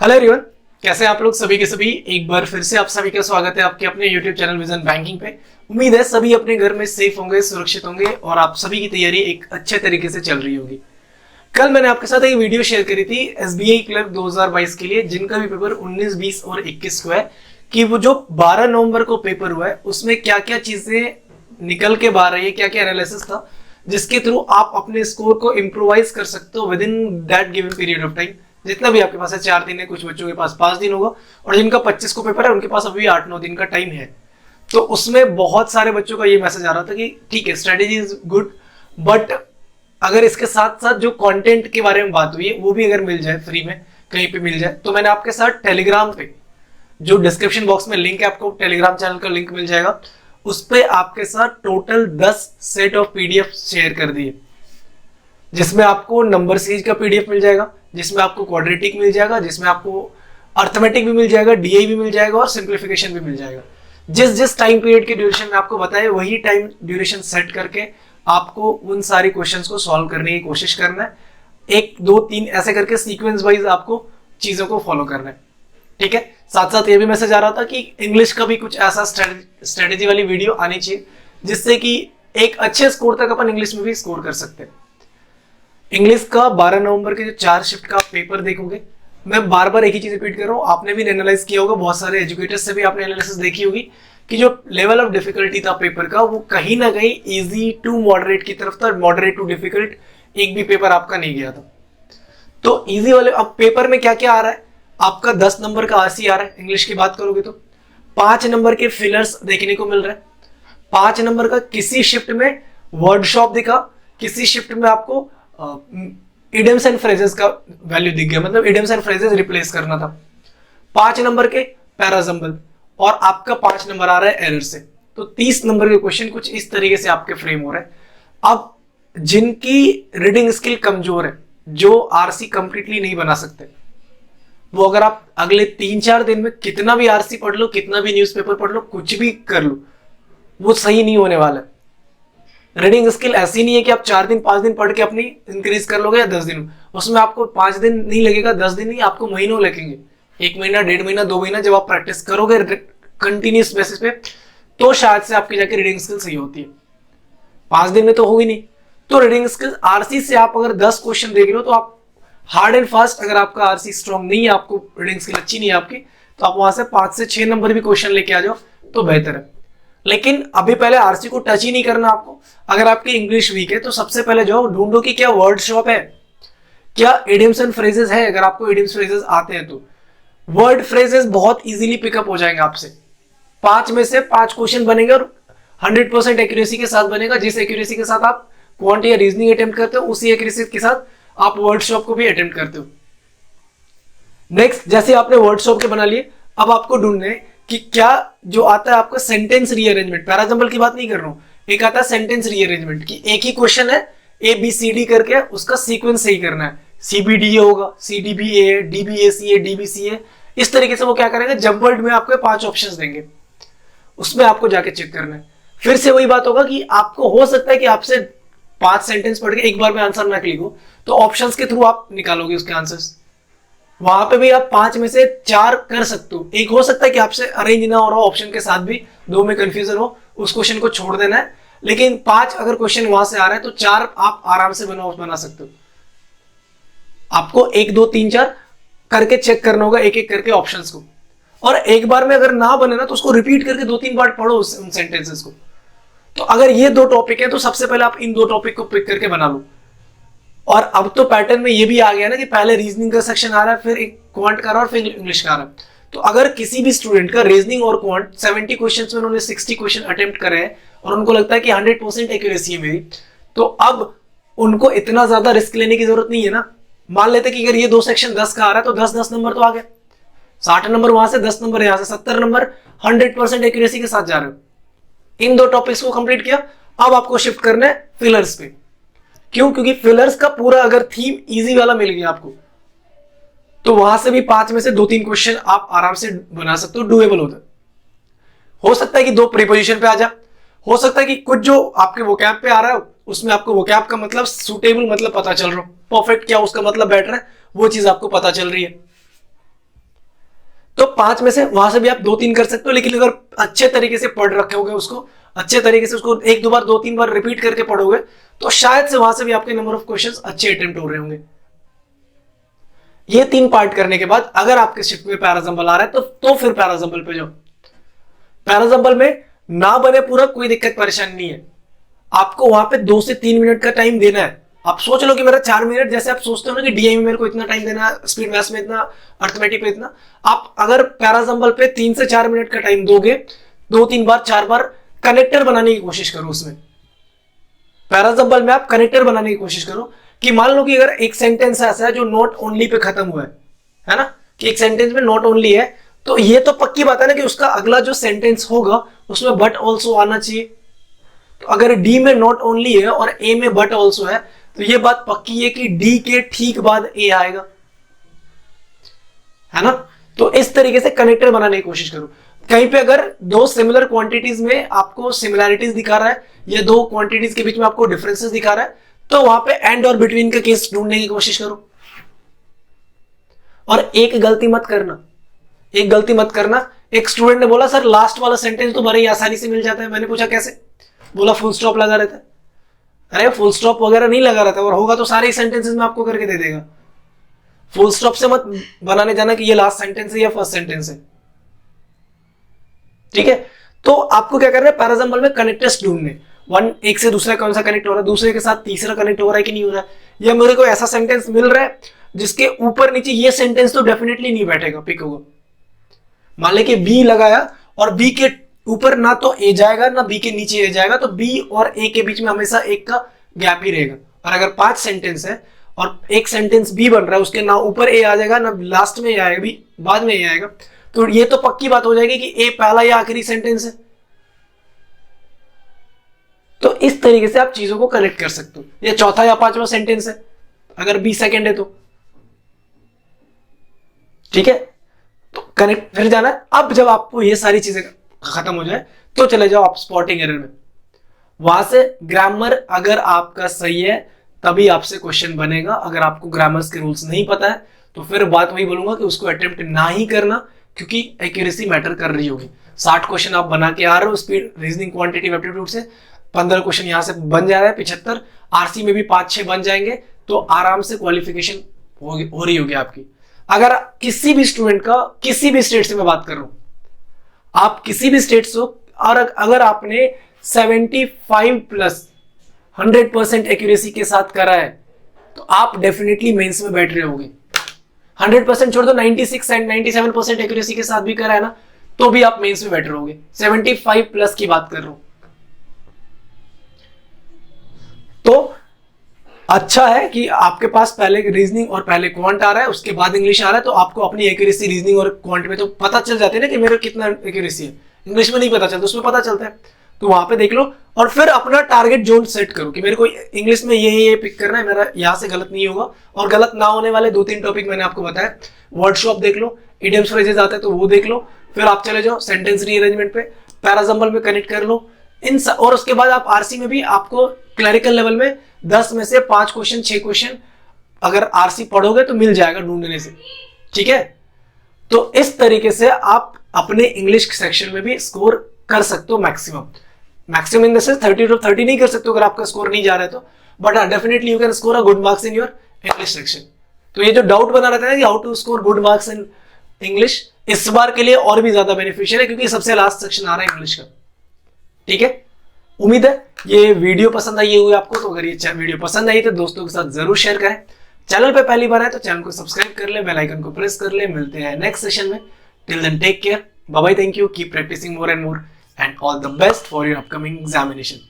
Hello everyone, कैसे हैं आप लोग सभी के सभी। एक बार फिर से आप सभी का स्वागत है आपके अपने YouTube चैनल विजन बैंकिंग पे। उम्मीद है सभी अपने घर में सेफ होंगे, सुरक्षित होंगे और आप सभी की तैयारी एक अच्छे तरीके से चल रही होगी। कल मैंने आपके साथ एक वीडियो शेयर करी थी SBI क्लर्क 2022 के लिए, जिनका भी पेपर 19, 20 और 21 को है, कि वो जो 12 नवंबर को पेपर हुआ है उसमें क्या क्या चीजें निकल के बाहर आई है, क्या क्या एनालिसिस था जिसके थ्रू आप अपने स्कोर को इम्प्रोवाइज कर सकते हो with in that given period of time. जितना भी आपके पास है, 4 दिन है, कुछ बच्चों के पास 5 दिन होगा और जिनका 25 को पेपर है उनके पास अभी 8-9 दिन का टाइम है। तो उसमें बहुत सारे बच्चों का ये मैसेज आ रहा था कि ठीक है, स्ट्रेटेजी इज गुड, बट अगर इसके साथ साथ जो कंटेंट के बारे में बात हुई है वो भी अगर मिल जाए फ्री में कहीं पे मिल जाए। तो मैंने आपके साथ टेलीग्राम पे, जो डिस्क्रिप्शन बॉक्स में लिंक है, आपको टेलीग्राम चैनल का लिंक मिल जाएगा, उस पर आपके साथ total 10 set of PDF share कर दिए, जिसमें आपको नंबर सीरीज का पीडीएफ मिल जाएगा, जिसमें आपको क्वाड्रेटिक मिल जाएगा, जिसमें आपको अर्थमेटिक भी मिल जाएगा, डीआई भी मिल जाएगा और सिंप्लीफिकेशन भी मिल जाएगा। जिस जिस टाइम पीरियड के ड्यूरेशन में आपको बताए वही टाइम ड्यूरेशन सेट करके आपको उन सारी क्वेश्चंस को सॉल्व करने की कोशिश करना है। 1, 2, 3 ऐसे करके सीक्वेंस वाइज आपको चीजों को फॉलो करना है, ठीक है। साथ साथ ये भी मैसेज आ रहा था कि इंग्लिश का भी कुछ ऐसा स्ट्रेटेजी वाली वीडियो आनी चाहिए जिससे कि एक अच्छे स्कोर तक अपन इंग्लिश में भी स्कोर कर सकते हैं। इंग्लिश का 12 नवंबर के जो 4 शिफ्ट का पेपर देखोगे, मैं बार बार एक ही चीज रिपीट कर रहा हूँ, आपने भी एनालाइज किया होगा, बहुत सारे एजुकेटर्स से भी आपने एनालिसिस देखी होगी कि जो लेवल ऑफ डिफिकल्टी था पेपर का वो कहीं ना कहीं इजी टू मॉडरेट की तरफ था, मॉडरेट टू डिफिकल्ट एक भी पेपर आपका नहीं गया था। तो इजी वाले, अब पेपर में क्या क्या आ रहा है, आपका 10 नंबर का आरसी आ रहा है इंग्लिश की बात करोगे तो, 5 नंबर के फिलर्स देखने को मिल रहा है, 5 नंबर का किसी शिफ्ट में वर्ड शॉप दिखा, किसी शिफ्ट में आपको इडियम्स एंड फ्रेजेस का वैल्यू दिख गया, मतलब इडियम्स एंड फ्रेजेस रिप्लेस करना था। 5 नंबर के पैराजम्बल और आपका 5 नंबर आ रहा है एरर से। तो 30 नंबर के क्वेश्चन कुछ इस तरीके से आपके फ्रेम हो रहे हैं। अब जिनकी रीडिंग स्किल कमजोर है, जो आरसी कंप्लीटली नहीं बना सकते, वो अगर आप अगले 3-4 दिन में कितना भी आरसी पढ़ लो, कितना भी न्यूज़पेपर पढ़ लो, कुछ भी कर लो, वो सही नहीं होने वाला है। रीडिंग स्किल ऐसी नहीं है कि आप 4 दिन 5 दिन पढ़ के अपनी इंक्रीज कर लोगे या 10 दिन, उसमें आपको 5 दिन नहीं लगेगा, 10 दिन नहीं, आपको महीनों लगेंगे, 1 महीना, 1.5 महीना, 2 महीना। जब आप प्रैक्टिस करोगे कंटिन्यूस बेसिस पे तो शायद से आपकी जाके रीडिंग स्किल सही होती है। 5 दिन में तो होगी नहीं। तो रीडिंग स्किल आरसी से आप अगर 10 क्वेश्चन देख रहे हो तो आप हार्ड एंड फास्ट, अगर आपका आरसी स्ट्रॉन्ग नहीं है, आपको रीडिंग स्किल अच्छी नहीं है आपकी, तो आप वहां से 5 से 6 नंबर भी क्वेश्चन लेके आ जाओ तो बेहतर है। लेकिन अभी पहले आरसी को टच ही नहीं करना आपको। अगर आपकी इंग्लिश वीक है तो सबसे पहले जाओ ढूंढो कि क्या वर्ड शॉप है, क्या इडियम्स एंड फ्रेजेस है। अगर आपको इडियम्स फ्रेजेस आते हैं तो वर्ड फ्रेजेस बहुत इजीली पिकअप हो जाएंगे आपसे। 5 में से 5 क्वेश्चन बनेंगे और 100% एक्यूरेसी के साथ बनेगा। जिस एक्यूरेसी के साथ आप क्वांट या रीजनिंग अटेम्प्ट करते हो, उसी एक्यूरेसी के साथ आप वर्ड शॉप को भी अटेम्प्ट करते हो। नेक्स्ट, जैसे आपने वर्ड शॉप के बना लिए, अब आपको ढूंढना है कि क्या जो आता है आपका सेंटेंस रीअरेंजमेंट। पैराजम्बल की बात नहीं कर रहा हूं, एक आता है सेंटेंस रीअरेंजमेंट की एक ही क्वेश्चन है, ABCD करके उसका सीक्वेंस सही करना है। CBDA होगा, CDBA है, DBAC है, DBC है, इस तरीके से वो क्या करेंगे, जम्बल्ड में आपको 5 ऑप्शंस देंगे, उसमें आपको जाके चेक करना है। फिर से वही बात होगा कि आपको हो सकता है कि आपसे 5 सेंटेंस पढ़ के एक बार में आंसर ना क्लिक हो, तो ऑप्शंस के थ्रू आप निकालोगे उसके आंसर्स। वहां पे भी आप 5 में से 4 कर सकते हो। एक हो सकता है कि आपसे अरेंज ना हो रहा हो ऑप्शन के साथ भी, 2 में कंफ्यूजन हो, उस क्वेश्चन को छोड़ देना है। लेकिन 5 अगर क्वेश्चन वहां से आ रहा है तो 4 आप आराम से बना सकते हो। आपको 1, 2, 3, 4 करके चेक करना होगा, एक एक करके ऑप्शंस को। और एक बार में अगर ना बने ना तो उसको रिपीट करके 2-3 बार पढ़ो उन सेंटेंसेस को। तो अगर ये 2 टॉपिक है तो सबसे पहले आप इन 2 टॉपिक को पिक करके बना लो। और अब तो पैटर्न में ये भी आ गया ना कि पहले रीजनिंग का सेक्शन आ रहा है, फिर एक क्वांट का आ रहा है और फिर इंग्लिश का आ रहा है। तो अगर किसी भी स्टूडेंट का रीजनिंग और क्वांट 70 क्वेश्चंस में उन्होंने 60 क्वेश्चन अटेम्प्ट करे हैं और उनको लगता है कि 100% एक्यूरेसी है मेरी, तो अब उनको इतना ज्यादा रिस्क लेने की जरूरत नहीं है ना। मान लेते कि अगर ये 2 सेक्शन 10 का आ रहा है तो 10-10 नंबर तो आ गए, 60 नंबर वहां से, 10 नंबर यहां से, 70 नंबर 100% एक्यूरेसी के साथ जा रहे हो। इन 2 टॉपिक्स को कंप्लीट किया, अब आपको शिफ्ट करना है फिलर्स पे। क्यों? क्योंकि फिलर्स का पूरा अगर थीम इजी वाला मिल गया आपको तो वहां से भी 5 में से 2-3 क्वेश्चन आप आराम से बना सकते हो, डुएबल होता है। हो सकता है कि 2 प्रीपोजिशन पे आ जा, हो सकता है कि कुछ जो आपके वोकैब पे आ रहा है उसमें आपको वोकैब का मतलब सूटेबल मतलब पता चल रहा हो, परफेक्ट क्या उसका मतलब बैठ रहा है वो चीज आपको पता चल रही है। तो 5 में से वहां से भी आप 2-3 कर सकते हो, लेकिन अगर अच्छे तरीके से पढ़ रखे होगे उसको, अच्छे तरीके से उसको 1-2 बार 2-3 बार रिपीट करके पढ़ोगे, तो शायद से वहां से भी आपके नंबर ऑफ क्वेश्चंस अच्छे अटेम्प्ट हो रहे होंगे। ये 3 पार्ट करने के बाद अगर आपके शिफ्ट में पैराजंबल आ रहा है तो फिर पैराजंबल पे जाओ। पैराजंबल में ना बने पूरा, कोई दिक्कत परेशानी नहीं है, आपको वहां पे 2 से 3 मिनट का टाइम देना है। आप सोच लो कि मेरा 4 मिनट, जैसे आप सोचते हो ना कि डीआई में मेरे को इतना टाइम देना, स्पीड मैथ्स में इतना, अर्थमेटिक पे इतना, आप अगर पैराजंबल पे 3 से 4 मिनट का टाइम दोगे, 2-3 बार 4 बार कनेक्टर बनाने की कोशिश करो। उसमें पैराजंबल में आप कनेक्टर बनाने की कोशिश करो कि मान लो कि अगर एक सेंटेंस ऐसा है जो नॉट ओनली पे खत्म हुआ है ना, कि एक सेंटेंस में नॉट ओनली है, तो ये तो पक्की बात है ना कि उसका अगला जो सेंटेंस होगा उसमें बट ऑल्सो आना चाहिए। तो अगर डी में नॉट ओनली है और ए में बट ऑल्सो है, तो ये बात पक्की है कि डी के ठीक बाद ए आएगा, है ना। तो इस तरीके से कनेक्टर बनाने की कोशिश करो। कहीं पे अगर 2 सिमिलर क्वांटिटीज में आपको सिमिलैरिटीज दिखा रहा है या 2 क्वांटिटीज के बीच में आपको डिफरेंसेस दिखा रहा है, तो वहां पे एंड और बिटवीन का केस ढूंढने की कोशिश करो। और एक गलती मत करना, एक स्टूडेंट ने बोला सर लास्ट वाला सेंटेंस तो बड़े ही आसानी से मिल जाता है। मैंने पूछा कैसे? बोला फुल स्टॉप लगा रहता है। अरे फुल स्टॉप वगैरह नहीं लगा रहता, और होगा तो सारे सेंटेंसेस में आपको करके दे देगा। फुल स्टॉप से मत बनाने जाना कि ये लास्ट सेंटेंस है या फर्स्ट सेंटेंस है, ठीक है। तो आपको क्या करना है, पैराजंबल में कनेक्टर्स ढूंढने, एक से दूसरा कौन सा कनेक्ट हो रहा है, दूसरे के साथ तीसरा कनेक्ट हो रहा है कि नहीं हो रहा है, या मेरे को ऐसा सेंटेंस मिल रहा है जिसके ऊपर नीचे ये सेंटेंस तो डेफिनेटली नहीं बैठेगा, पिक होगा। मान ले कि बी लगाया और बी के ऊपर ना तो ए जाएगा ना बी के नीचे ए जाएगा, तो बी और ए के बीच में हमेशा एक का गैप ही रहेगा। और अगर 5 सेंटेंस है और एक सेंटेंस बी बन रहा है, उसके ना ऊपर ए आ जाएगा ना लास्ट में ए आएगा, बी बाद में ए आएगा, तो ये तो पक्की बात हो जाएगी कि ए पहला या आखिरी सेंटेंस है। तो इस तरीके से आप चीजों को कनेक्ट कर सकते हो। ये चौथा या 5वां सेंटेंस है अगर बी सेकंड है तो, ठीक है। तो कनेक्ट फिर जाना है। अब जब आपको ये सारी चीजें खत्म हो जाए तो चले जाओ आप स्पॉटिंग एरर में। वहां से ग्रामर अगर आपका सही है तभी आपसे क्वेश्चन बनेगा। अगर आपको ग्रामर्स के रूल्स नहीं पता है तो फिर बात वही बोलूंगा कि उसको अटेम्प्ट ना ही करना, क्योंकि एक्यूरेसी मैटर कर रही होगी। 60 क्वेश्चन आप बना के आ रहे हो स्पीड, रीजनिंग, क्वांटिटेटिव एप्टीट्यूड से, 15 क्वेश्चन यहां से बन जा रहा है, 75, आरसी में भी 5-6 बन जाएंगे, तो आराम से क्वालिफिकेशन हो रही होगी आपकी। अगर किसी भी स्टूडेंट का, किसी भी स्टेट से मैं बात कर रहा हूं, आप किसी भी स्टेट से, और अगर आपने 75 प्लस 100% एक्यूरेसी के साथ करा है तो आप डेफिनेटली मेंस में बैठ रहे होगे। 100% छोड़ दो, 96 एंड 97% एक्यूरेसी के साथ भी करा है ना, तो भी आप मेंस में बैठ रहे होगे। 75 प्लस की बात कर रहा हूं। तो अच्छा है कि आपके पास पहले रीजनिंग और पहले क्वांट आ रहा है, उसके बाद इंग्लिश आ रहा है, तो आपको अपनी एक्यूरेसी रीजनिंग और क्वांट में तो पता चल जाती है ना कि मेरे कितना एक्यूरेसी है। इंग्लिश में नहीं पता चलता, उसमें पता चलता है, तो वहां पे देख लो। और फिर अपना टारगेट जोन सेट करो कि मेरे को इंग्लिश में ये पिक करना है, मेरा यहां से गलत नहीं होगा। और गलत ना होने वाले 2-3 टॉपिक मैंने आपको बताया। वर्ड शॉप देख लो, इडियम्स फ्रेजेस आते हैं तो वो देख लो, फिर आप चले जाओ सेंटेंस रीअरेंजमेंट पे, पैराजंबल में कनेक्ट कर लो और उसके बाद आप आरसी में भी आपको क्लरिकल लेवल में 10 में से 5 क्वेश्चन 6 क्वेश्चन अगर आरसी पढ़ोगे तो मिल जाएगा ढूंढने से, ठीक है। तो इस तरीके से आप अपने इंग्लिश सेक्शन में भी स्कोर कर सकते हो maximum in the sense 30 to 30 नहीं कर सकते अगर आपका स्कोर नहीं जा रहा है तो, but definitely you can score a good marks in your English section. तो ये जो डाउट बना रहता है कि how to score good marks in English, इस बार के लिए और भी ज्यादा बेनिफिशियल है क्योंकि सबसे लास्ट सेक्शन आ रहा है इंग्लिश का, ठीक है। उम्मीद है ये वीडियो पसंद आई होगी आपको। तो अगर ये वीडियो पसंद आई तो दोस्तों के साथ जरूर शेयर करें। चैनल पे पहली बार है तो चैनल को सब्सक्राइब कर ले, बेल आइकन को प्रेस कर ले। मिलते हैं नेक्स्ट सेशन में। Till then take care, bye bye, thank you, keep practising more and more, and all the best for your upcoming examination.